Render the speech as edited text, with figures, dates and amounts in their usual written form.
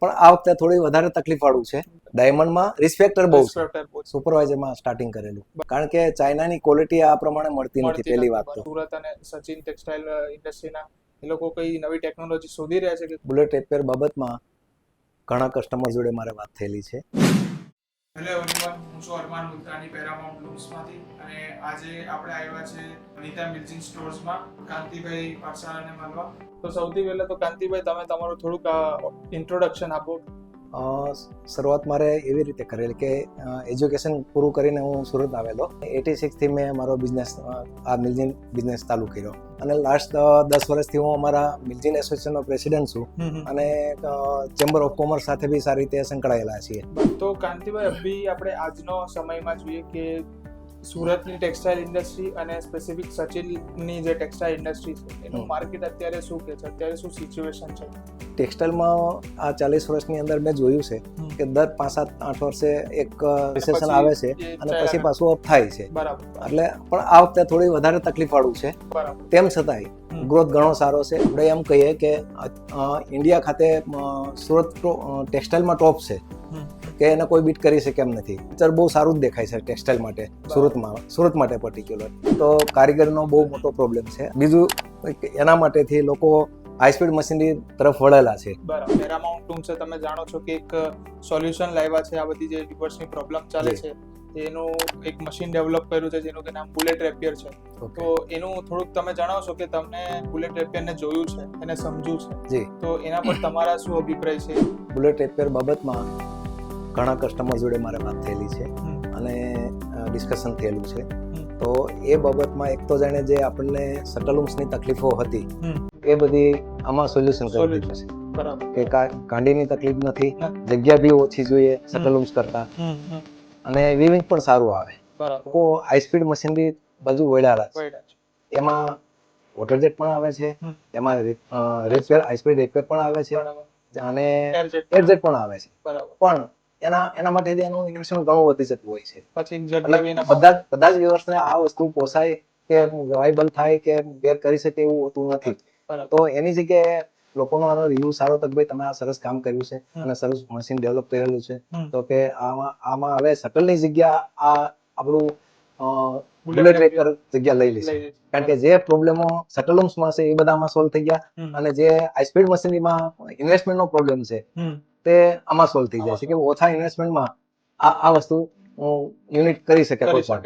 પણ આ વખતે થોડી વધારે તકલીફ વાળું છે. ડાયમંડમાં રિસ્પેક્ટર બહુ છે, સુપરવાઇઝરમાં સ્ટાર્ટિંગ કરેલું, કારણ કે ચાઇનાની ક્વોલિટી આ પ્રમાણે મળતી નથી. પહેલી વાત તો સુરત અને સચિન ટેક્સટાઇલ ઇન્ડસ્ટ્રીના એ લોકો કઈ નવી ટેકનોલોજી શોધી રહ્યા છે કે બુલેટ રિપેર બાબતમાં ઘણા કસ્ટમર જોડે મારે વાત થયેલી છે. હેલો એવરીવન, હું છું અરમાન મુલતાની પેરામાઉન્ટ લૂમ્સમાંથી અને આજે આપણે આવ્યા છે નીતા મિલ્જિંગ સ્ટોર્સમાં કાંતિભાઈ પાઠશાળાને મળવા. તો સૌથી પહેલા તો કાંતિભાઈ, તમે તમારું થોડુંક ઇન્ટ્રોડક્શન આપો. શરૂઆત મારે એવી રીતે કરેલી કે એજ્યુકેશન પૂરું કરીને હું સુરત આવેલો. 86 થી મેં મારો બિઝનેસ, આ મિલ્જિન બિઝનેસ ચાલુ કર્યો અને લાસ્ટ 10 વર્ષથી હું અમારા મિલ્જિન એસોસિએશનનો પ્રેસિડેન્ટ છું અને ચેમ્બર ઓફ કોમર્સ સાથે બી સારી રીતે સંકળાયેલા છીએ. તો કાંતિભાઈ, અભી આપણે આજનો સમયમાં જોઈએ કે સુરતની ટેક્સટાઇલ ઇન્ડસ્ટ્રી અને સ્પેસિફિક સચિનની જે ટેક્સટાઇલ ઇન્ડસ્ટ્રી છે એનું માર્કેટ અત્યારે શું કે છે, અત્યારે શું સિચ્યુએશન છે? ટેક્સટાઇલમાં આ 40 વર્ષની અંદર મેં જોયું છે કે દર 5-7-8 વર્ષે એક રિસેશન આવે છે અને પછી પાછું અપ થાય છે. બરાબર. એટલે પણ આ વખતે થોડી વધારે તકલીફ વાળું છે. બરાબર. તેમ છતાંય ગ્રોથ ઘણો સારો છે. આપણે એમ કહીએ કે ઇન્ડિયા ખાતે સુરત ટેક્સટાઇલમાં ટોપ છે કે એને કોઈ બીટ કરી શકે એમ નથી. અત્યારે બહુ સારું જ દેખાય છે ટેક્સટાઇલ માટે સુરત માટે પર્ટિક્યુલર. તો કારીગરનો બહુ મોટો પ્રોબ્લેમ છે. બીજું એના માટેથી લોકો હાઈ સ્પીડ મશીનરી તરફ વળેલા છે. બરાબર. પેરામાઉન્ટ લૂમ્સે તમે જાણો છો કે એક સોલ્યુશન લાવ્યા છે આ બધી જે રિવર્સની પ્રોબ્લેમ ચાલે છે, એનું એક મશીન ડેવલપ કર્યું છે જેનું કે નામ બુલેટ રેપિયર છે. તો એનું થોડુંક તમે જણાવશો કે તમને બુલેટ રેપિયરને જોયું છે, એને સમજ્યું છે, જી, તો એના પર તમારા શું અભિપ્રાય છે? બુલેટ રેપિયર બાબતમાં ઘણા કસ્ટમર જોડે મારે વાત થયેલી છે અને ડિસ્કશન થયેલું છે. તો એ બાબતમાં એક તો જાણે જે આપણને શટલૂમ્સની તકલીફો હતી એ બધી આમાં સોલ્યુશન કરી દીધું છે. બરાબર. કે કાંડીની તકલીફ નથી, જગ્યા બી ઓછી જોઈએ શટલૂમ્સ કરતા, અને વિવિંગ પણ સારું આવે. બરાબર. તો હાઈ સ્પીડ મશીનરી બાજુ વળ્યા છે. એમાં વોટર જેટ પણ આવે છે, એમાં રિપેર હાઈ સ્પીડ રિપેર પણ આવે છે અને એર જેટ પણ આવે છે. પણ એના માટે એનું ઇન્વેસ્ટમેન્ટ ઘણું વધી જતું હોય છે. પછી બધા જ વ્યવસ્થાને આ વસ્તુ પોસાય કે વાયબલ થાય કે બેર કરી શકે એવું હોતું નથી. તો એની જગ્યાએ લોકોનો આનો રિવ્યુ સારો તો ભાઈ તમે આ સરસ કામ કર્યું છે અને સરસ મશીન ડેવલપ કરેલું છે, તો કે આમાં હવે શટલની જગ્યા આ આપણું બુલેટ રેપિયર જગ્યા લઈ લેશે. કારણ કે જે પ્રોબ્લેમો શટલૂમ્સમાં છે એ બધામાં સોલ્વ થઈ ગયા અને જે હાઈ સ્પીડ મશીનરીમાં ઇન્વેસ્ટમેન્ટનો પ્રોબ્લેમ છે તે આમાં સોલ્વ થઈ જાય છે કે ઓછા ઇન્વેસ્ટમેન્ટમાં આ વસ્તુ યુનિટ કરી શકે કોઈ પણ.